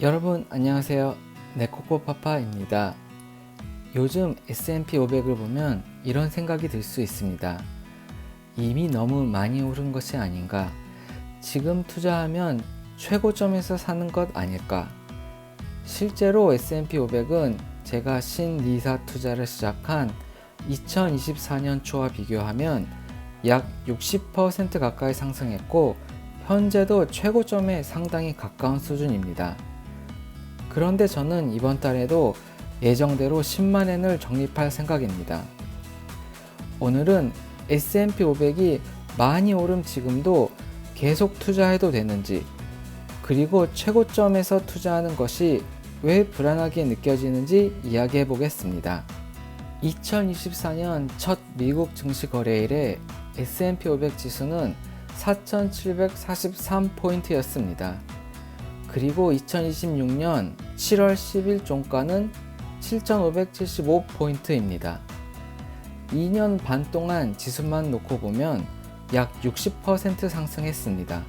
여러분 안녕하세요. 네코코파파입니다. 요즘 S&P 500을 보면 이런 생각이 들 수 있습니다. 이미 너무 많이 오른 것이 아닌가? 지금 투자하면 최고점에서 사는 것 아닐까? 실제로 S&P 500은 제가 신니사 투자를 시작한 2024년 초와 비교하면 약 60% 가까이 상승했고 현재도 최고점에 상당히 가까운 수준입니다. 그런데 저는 이번 달에도 예정대로 10만엔을 적립할 생각입니다. 오늘은 S&P 500이 많이 오른 지금도 계속 투자해도 되는지, 그리고 최고점에서 투자하는 것이 왜 불안하게 느껴지는지 이야기해 보겠습니다. 2024년 첫 미국 증시 거래일에 S&P 500 지수는 4,743포인트였습니다. 그리고 2026년 7월 10일 종가는 7,575포인트입니다. 2년 반 동안 지수만 놓고 보면 약 60% 상승했습니다.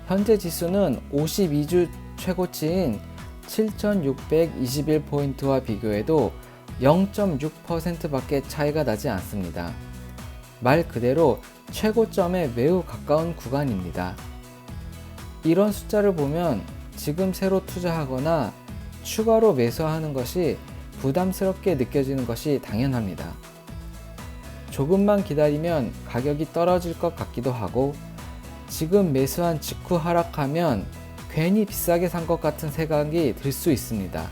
현재 지수는 52주 최고치인 7,621포인트와 비교해도 0.6% 밖에 차이가 나지 않습니다. 말 그대로 최고점에 매우 가까운 구간입니다. 이런 숫자를 보면 지금 새로 투자하거나 추가로 매수하는 것이 부담스럽게 느껴지는 것이 당연합니다. 조금만 기다리면 가격이 떨어질 것 같기도 하고 지금 매수한 직후 하락하면 괜히 비싸게 산 것 같은 생각이 들 수 있습니다.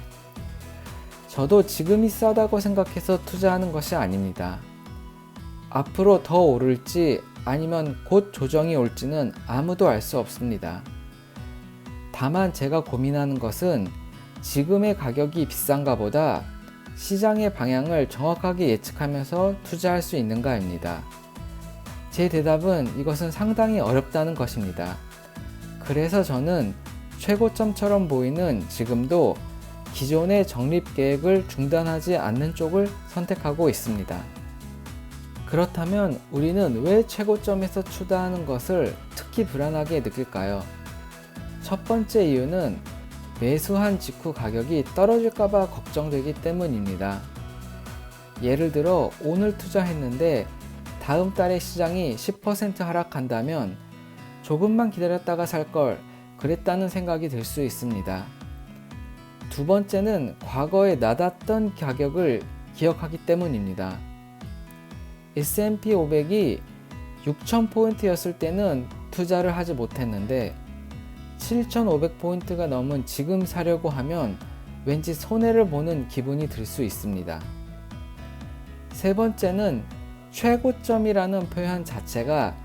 저도 지금이 싸다고 생각해서 투자하는 것이 아닙니다. 앞으로 더 오를지 아니면 곧 조정이 올지는 아무도 알 수 없습니다. 다만 제가 고민하는 것은 지금의 가격이 비싼가 보다 시장의 방향을 정확하게 예측하면서 투자할 수 있는가입니다. 제 대답은 이것은 상당히 어렵다는 것입니다. 그래서 저는 최고점처럼 보이는 지금도 기존의 적립 계획을 중단하지 않는 쪽을 선택하고 있습니다. 그렇다면 우리는 왜 최고점에서 투자하는 것을 특히 불안하게 느낄까요? 첫 번째 이유는 매수한 직후 가격이 떨어질까봐 걱정되기 때문입니다. 예를 들어 오늘 투자했는데 다음 달에 시장이 10% 하락한다면 조금만 기다렸다가 살 걸 그랬다는 생각이 들 수 있습니다. 두 번째는 과거에 낮았던 가격을 기억하기 때문입니다. S&P 500이 6,000포인트였을 때는 투자를 하지 못했는데 7,500포인트가 넘은 지금 사려고 하면 왠지 손해를 보는 기분이 들 수 있습니다. 세 번째는 최고점이라는 표현 자체가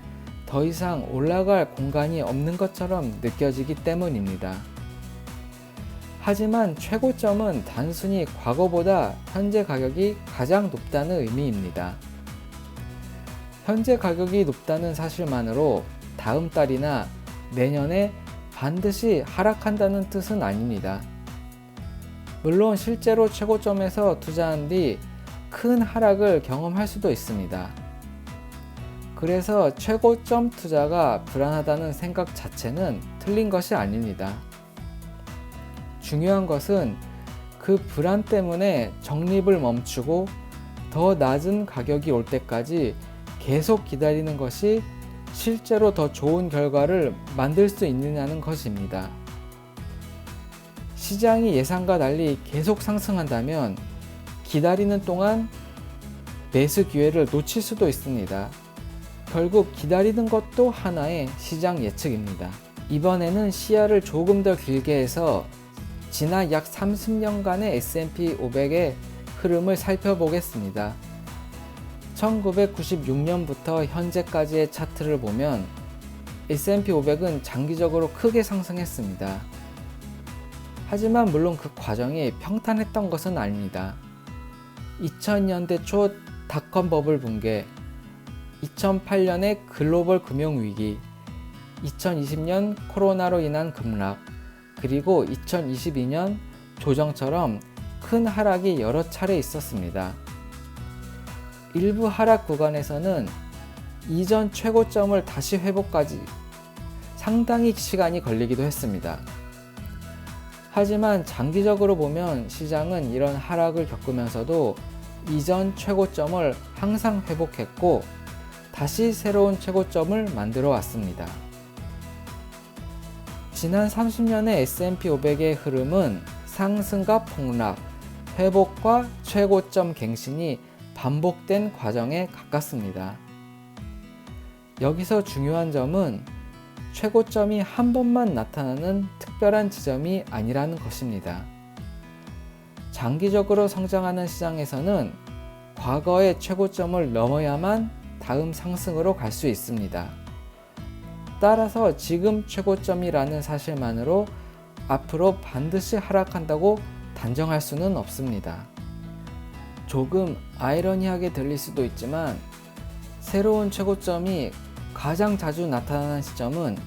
더 이상 올라갈 공간이 없는 것처럼 느껴지기 때문입니다. 하지만 최고점은 단순히 과거보다 현재 가격이 가장 높다는 의미입니다. 현재 가격이 높다는 사실만으로 다음 달이나 내년에 반드시 하락한다는 뜻은 아닙니다. 물론 실제로 최고점에서 투자한 뒤 큰 하락을 경험할 수도 있습니다. 그래서 최고점 투자가 불안하다는 생각 자체는 틀린 것이 아닙니다. 중요한 것은 그 불안 때문에 적립을 멈추고 더 낮은 가격이 올 때까지 계속 기다리는 것이 실제로 더 좋은 결과를 만들 수 있느냐는 것입니다. 시장이 예상과 달리 계속 상승한다면 기다리는 동안 매수 기회를 놓칠 수도 있습니다. 결국 기다리는 것도 하나의 시장 예측입니다. 이번에는 시야를 조금 더 길게 해서 지난 약 30년간의 S&P 500의 흐름을 살펴보겠습니다. 1996년부터 현재까지의 차트를 보면 S&P 500은 장기적으로 크게 상승했습니다. 하지만 물론 그 과정이 평탄했던 것은 아닙니다. 2000년대 초 닷컴 버블 붕괴, 2008년의 글로벌 금융위기, 2020년 코로나로 인한 급락, 그리고 2022년 조정처럼 큰 하락이 여러 차례 있었습니다. 일부 하락 구간에서는 이전 최고점을 다시 회복까지 상당히 시간이 걸리기도 했습니다. 하지만 장기적으로 보면 시장은 이런 하락을 겪으면서도 이전 최고점을 항상 회복했고 다시 새로운 최고점을 만들어 왔습니다. 지난 30년의 S&P 500의 흐름은 상승과 폭락, 회복과 최고점 갱신이 반복된 과정에 가깝습니다. 여기서 중요한 점은 최고점이 한 번만 나타나는 특별한 지점이 아니라는 것입니다. 장기적으로 성장하는 시장에서는 과거의 최고점을 넘어야만 다음 상승으로 갈 수 있습니다. 따라서 지금 최고점이라는 사실만으로 앞으로 반드시 하락한다고 단정할 수는 없습니다. 조금 아이러니하게 들릴 수도 있지만 새로운 최고점이 가장 자주 나타나는 시점은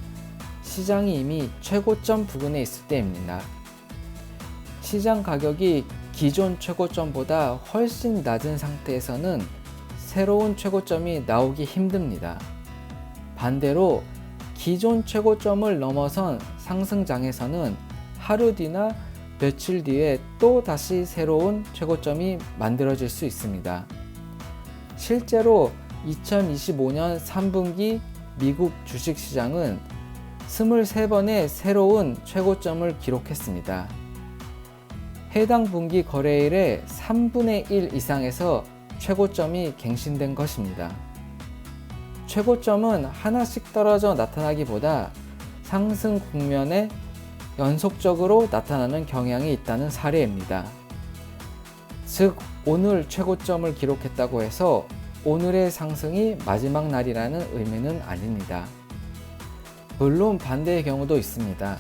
시장이 이미 최고점 부근에 있을 때입니다. 시장 가격이 기존 최고점보다 훨씬 낮은 상태에서는 새로운 최고점이 나오기 힘듭니다. 반대로 기존 최고점을 넘어선 상승장에서는 하루 뒤나 며칠 뒤에 또 다시 새로운 최고점이 만들어질 수 있습니다. 실제로 2025년 3분기 미국 주식시장은 23번의 새로운 최고점을 기록했습니다. 해당 분기 거래일의 3분의 1 이상에서 최고점이 갱신된 것입니다. 최고점은 하나씩 떨어져 나타나기보다 상승 국면에 연속적으로 나타나는 경향이 있다는 사례입니다. 즉, 오늘 최고점을 기록했다고 해서 오늘의 상승이 마지막 날이라는 의미는 아닙니다. 물론 반대의 경우도 있습니다.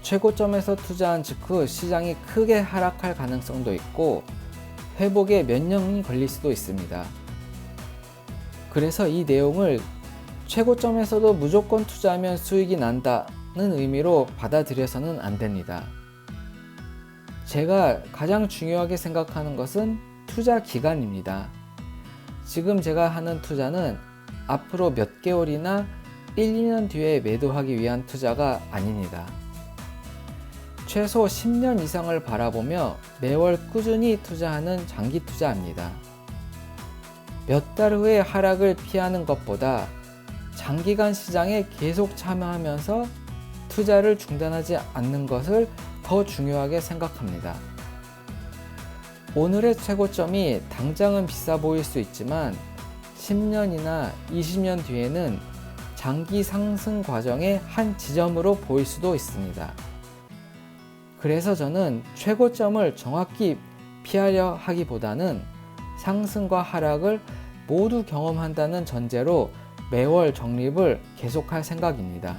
최고점에서 투자한 직후 시장이 크게 하락할 가능성도 있고 회복에 몇 년이 걸릴 수도 있습니다. 그래서 이 내용을 최고점에서도 무조건 투자하면 수익이 난다는 의미로 받아들여서는 안 됩니다. 제가 가장 중요하게 생각하는 것은 투자 기간입니다. 지금 제가 하는 투자는 앞으로 몇 개월이나 1, 2년 뒤에 매도하기 위한 투자가 아닙니다. 최소 10년 이상을 바라보며 매월 꾸준히 투자하는 장기 투자입니다. 몇 달 후에 하락을 피하는 것보다 장기간 시장에 계속 참여하면서 투자를 중단하지 않는 것을 더 중요하게 생각합니다. 오늘의 최고점이 당장은 비싸 보일 수 있지만 10년이나 20년 뒤에는 장기 상승 과정의 한 지점으로 보일 수도 있습니다. 그래서 저는 최고점을 정확히 피하려 하기보다는 상승과 하락을 모두 경험한다는 전제로 매월 적립을 계속할 생각입니다.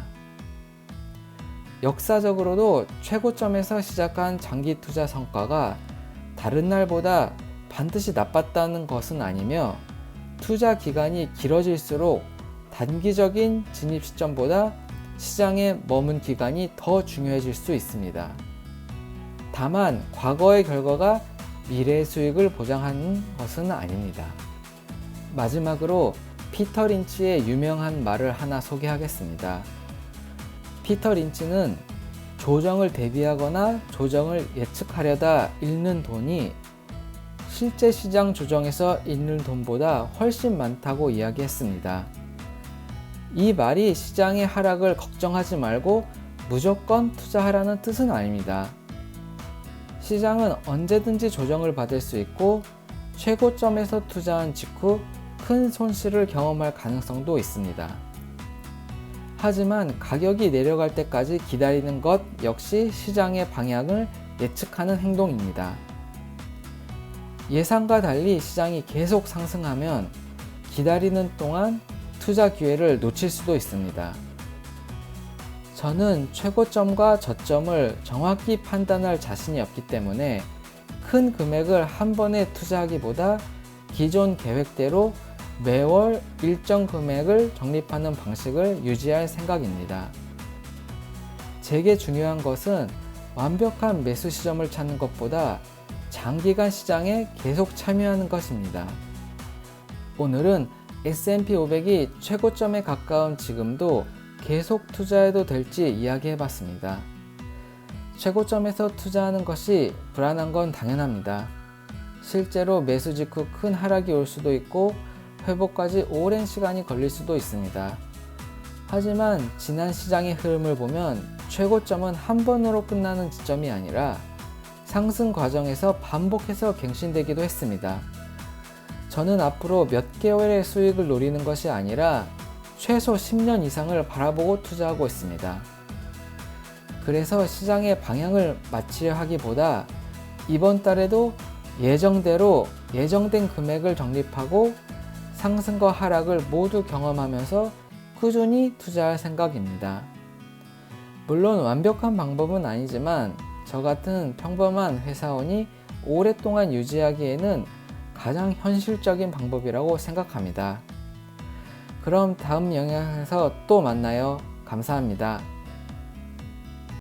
역사적으로도 최고점에서 시작한 장기 투자 성과가 다른 날보다 반드시 나빴다는 것은 아니며 투자 기간이 길어질수록 단기적인 진입 시점보다 시장에 머문 기간이 더 중요해질 수 있습니다. 다만 과거의 결과가 미래의 수익을 보장하는 것은 아닙니다. 마지막으로 피터 린치의 유명한 말을 하나 소개하겠습니다. 피터 린치는 조정을 대비하거나 조정을 예측하려다 잃는 돈이 실제 시장 조정에서 잃는 돈보다 훨씬 많다고 이야기했습니다. 이 말이 시장의 하락을 걱정하지 말고 무조건 투자하라는 뜻은 아닙니다. 시장은 언제든지 조정을 받을 수 있고 최고점에서 투자한 직후 큰 손실을 경험할 가능성도 있습니다. 하지만 가격이 내려갈 때까지 기다리는 것 역시 시장의 방향을 예측하는 행동입니다. 예상과 달리 시장이 계속 상승하면 기다리는 동안 투자 기회를 놓칠 수도 있습니다. 저는 최고점과 저점을 정확히 판단할 자신이 없기 때문에 큰 금액을 한 번에 투자하기보다 기존 계획대로 매월 일정 금액을 적립하는 방식을 유지할 생각입니다. 제게 중요한 것은 완벽한 매수 시점을 찾는 것보다 장기간 시장에 계속 참여하는 것입니다. 오늘은 S&P 500이 최고점에 가까운 지금도 계속 투자해도 될지 이야기해 봤습니다. 최고점에서 투자하는 것이 불안한 건 당연합니다. 실제로 매수 직후 큰 하락이 올 수도 있고 회복까지 오랜 시간이 걸릴 수도 있습니다. 하지만 지난 시장의 흐름을 보면 최고점은 한 번으로 끝나는 지점이 아니라 상승 과정에서 반복해서 갱신되기도 했습니다. 저는 앞으로 몇 개월의 수익을 노리는 것이 아니라 최소 10년 이상을 바라보고 투자하고 있습니다. 그래서 시장의 방향을 맞추려 하기보다 이번 달에도 예정대로 예정된 금액을 적립하고 상승과 하락을 모두 경험하면서 꾸준히 투자할 생각입니다. 물론 완벽한 방법은 아니지만 저 같은 평범한 회사원이 오랫동안 유지하기에는 가장 현실적인 방법이라고 생각합니다. 그럼 다음 영상에서 또 만나요. 감사합니다.